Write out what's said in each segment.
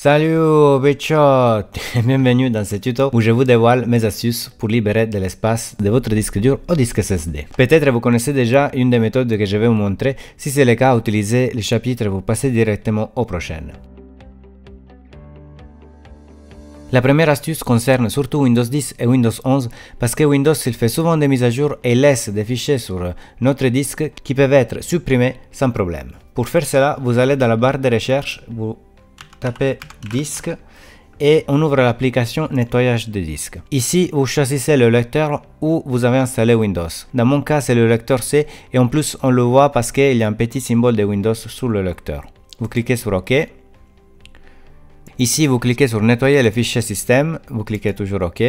Salut Bichot et bienvenue dans ce tuto où je vous dévoile mes astuces pour libérer de l'espace de votre disque dur au disque SSD. Peut-être vous connaissez déjà une des méthodes que je vais vous montrer. Si c'est le cas, utilisez les chapitres pour passer directement aux prochaines. La première astuce concerne surtout Windows 10 et Windows 11 parce que Windows il fait souvent des mises à jour et laisse des fichiers sur notre disque qui peuvent être supprimés sans problème. Pour faire cela, vous allez dans la barre de recherche, vous tapez disque et on ouvre l'application nettoyage de disque. Ici, vous choisissez le lecteur où vous avez installé Windows. Dans mon cas, c'est le lecteur C et en plus on le voit parce qu'il y a un petit symbole de Windows sur le lecteur. Vous cliquez sur OK. Ici, vous cliquez sur nettoyer le fichier système, vous cliquez toujours OK.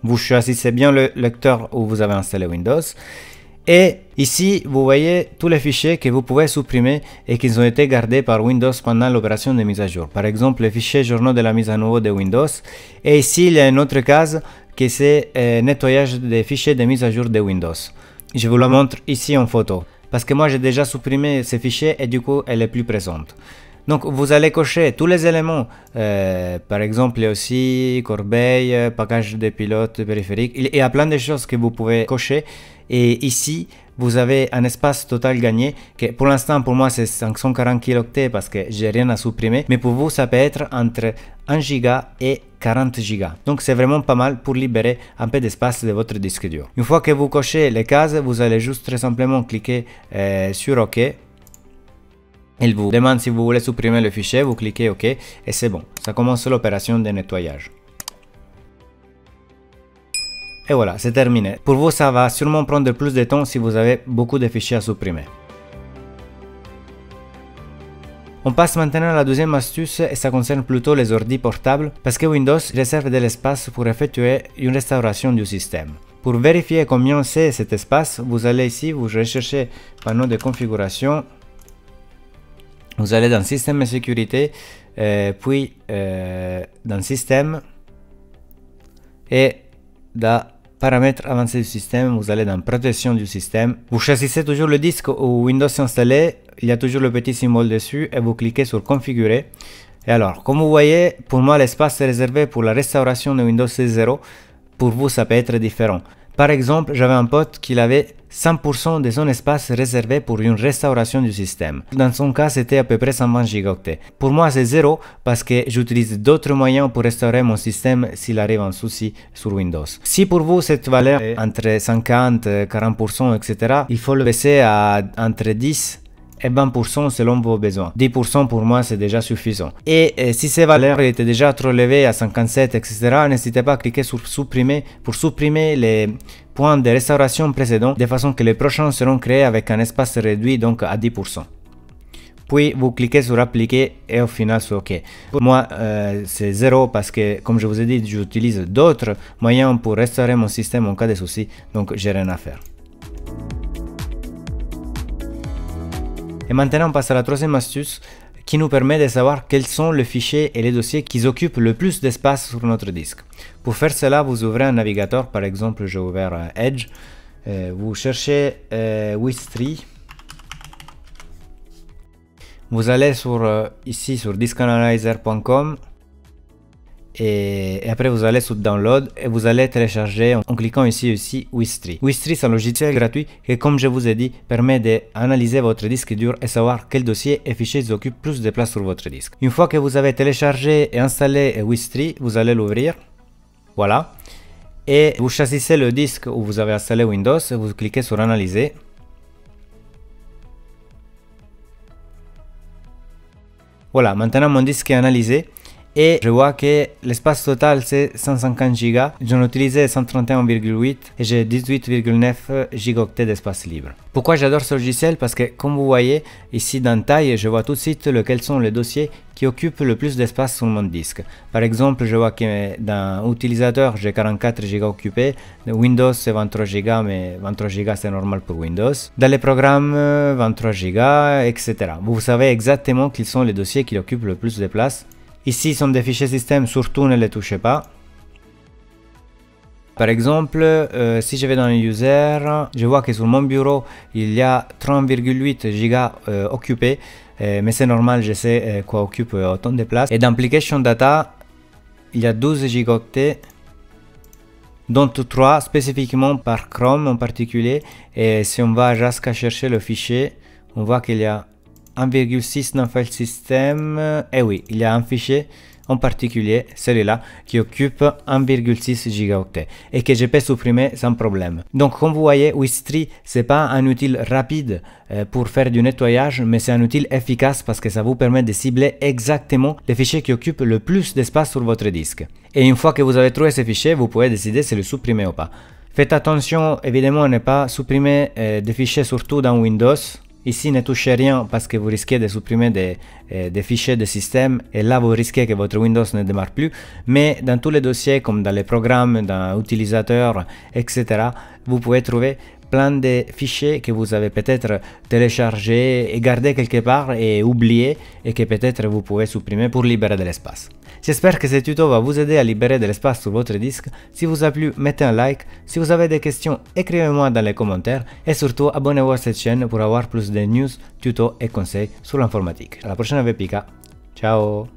Vous choisissez bien le lecteur où vous avez installé Windows. Et ici, vous voyez tous les fichiers que vous pouvez supprimer et qui ont été gardés par Windows pendant l'opération de mise à jour. Par exemple, les fichiers journaux de la mise à niveau de Windows. Et ici, il y a une autre case qui c'est nettoyage des fichiers de mise à jour de Windows. Je vous le montre ici en photo. Parce que moi, j'ai déjà supprimé ces fichiers et du coup, elle est plus présente. Donc vous allez cocher tous les éléments, par exemple il y a aussi corbeille, package de pilote périphérique, il y a plein de choses que vous pouvez cocher et ici vous avez un espace total gagné que pour l'instant pour moi c'est 540 kilooctets parce que j'ai rien à supprimer, mais pour vous ça peut être entre 1 giga et 40 gigas. Donc c'est vraiment pas mal pour libérer un peu d'espace de votre disque dur. Une fois que vous cochez les cases, vous allez juste très simplement cliquer sur OK. Il vous demande si vous voulez supprimer le fichier, vous cliquez OK et c'est bon, ça commence l'opération de nettoyage. Et voilà, c'est terminé. Pour vous, ça va sûrement prendre plus de temps si vous avez beaucoup de fichiers à supprimer. On passe maintenant à la deuxième astuce et ça concerne plutôt les ordi portables parce que Windows réserve de l'espace pour effectuer une restauration du système. Pour vérifier combien c'est cet espace, vous allez ici, vous recherchez panneau de configuration. Vous allez dans Système et Sécurité, puis dans Système et dans Paramètres avancés du système, vous allez dans Protection du système. Vous choisissez toujours le disque où Windows est installé, il y a toujours le petit symbole dessus et vous cliquez sur Configurer. Et alors, comme vous voyez, pour moi l'espace est réservé pour la restauration de Windows 10.0. Pour vous, ça peut être différent. Par exemple, j'avais un pote qui avait 100% de son espace réservé pour une restauration du système. Dans son cas, c'était à peu près 120 gigaoctets. Pour moi, c'est 0 parce que j'utilise d'autres moyens pour restaurer mon système s'il arrive un souci sur Windows. Si pour vous, cette valeur est entre 50, 40%, etc., il faut le baisser à entre 10 et 20% selon vos besoins. 10% pour moi c'est déjà suffisant. Et si ces valeurs étaient déjà trop élevées à 57 etc, n'hésitez pas à cliquer sur supprimer pour supprimer les points de restauration précédents de façon que les prochains seront créés avec un espace réduit donc à 10%. Puis vous cliquez sur appliquer et au final sur OK. Pour moi c'est 0 parce que comme je vous ai dit j'utilise d'autres moyens pour restaurer mon système en cas de souci, donc j'ai rien à faire. Et maintenant on passe à la troisième astuce qui nous permet de savoir quels sont les fichiers et les dossiers qui occupent le plus d'espace sur notre disque. Pour faire cela, vous ouvrez un navigateur, par exemple j'ai ouvert Edge, vous cherchez Wistri, vous allez ici sur diskanalyzer.com et après vous allez sur Download et vous allez télécharger en cliquant ici Wistri. Wistri c'est un logiciel gratuit qui, comme je vous ai dit, permet d'analyser votre disque dur et savoir quels dossiers et fichiers occupent plus de place sur votre disque. Une fois que vous avez téléchargé et installé Wistri, vous allez l'ouvrir. Voilà. Et vous choisissez le disque où vous avez installé Windows et vous cliquez sur Analyser. Voilà, maintenant mon disque est analysé. Et je vois que l'espace total c'est 150 Go, j'en ai utilisé 131,8 et j'ai 18,9 gigaoctets d'espace libre. Pourquoi j'adore ce logiciel? Parce que comme vous voyez ici dans taille, je vois tout de suite quels sont les dossiers qui occupent le plus d'espace sur mon disque. Par exemple, je vois que dans utilisateur j'ai 44 Go occupés, Windows c'est 23 Go mais 23 Go c'est normal pour Windows. Dans les programmes 23 Go, etc. Vous savez exactement quels sont les dossiers qui occupent le plus de place. Ici sont des fichiers système, surtout ne les touchez pas. Par exemple, si je vais dans les users, je vois que sur mon bureau, il y a 30,8 gigas occupés, mais c'est normal, je sais quoi occupe autant de place. Et dans Application Data, il y a 12 gigaoctets, dont 3 spécifiquement par Chrome en particulier. Et si on va jusqu'à chercher le fichier, on voit qu'il y a 1,6 dans File System. Et oui, il y a un fichier en particulier, celui-là, qui occupe 1,6 gigaoctets et que je peux supprimer sans problème. Donc, comme vous voyez, Wistri, c'est pas un outil rapide pour faire du nettoyage, mais c'est un outil efficace parce que ça vous permet de cibler exactement les fichiers qui occupent le plus d'espace sur votre disque. Et une fois que vous avez trouvé ces fichiers, vous pouvez décider si le supprimer ou pas. Faites attention, évidemment, à ne pas supprimer des fichiers, surtout dans Windows. Ici, ne touchez rien parce que vous risquez de supprimer des fichiers de système et là, vous risquez que votre Windows ne démarre plus. Mais dans tous les dossiers, comme dans les programmes, dans utilisateurs, etc., vous pouvez trouver plein de fichiers que vous avez peut-être téléchargés et gardés quelque part et oubliés et que peut-être vous pouvez supprimer pour libérer de l'espace. J'espère que ce tuto va vous aider à libérer de l'espace sur votre disque. Si vous a plu, mettez un like. Si vous avez des questions, écrivez-moi dans les commentaires. Et surtout, abonnez-vous à cette chaîne pour avoir plus de news, tutos et conseils sur l'informatique. À la prochaine avec Pika. Ciao!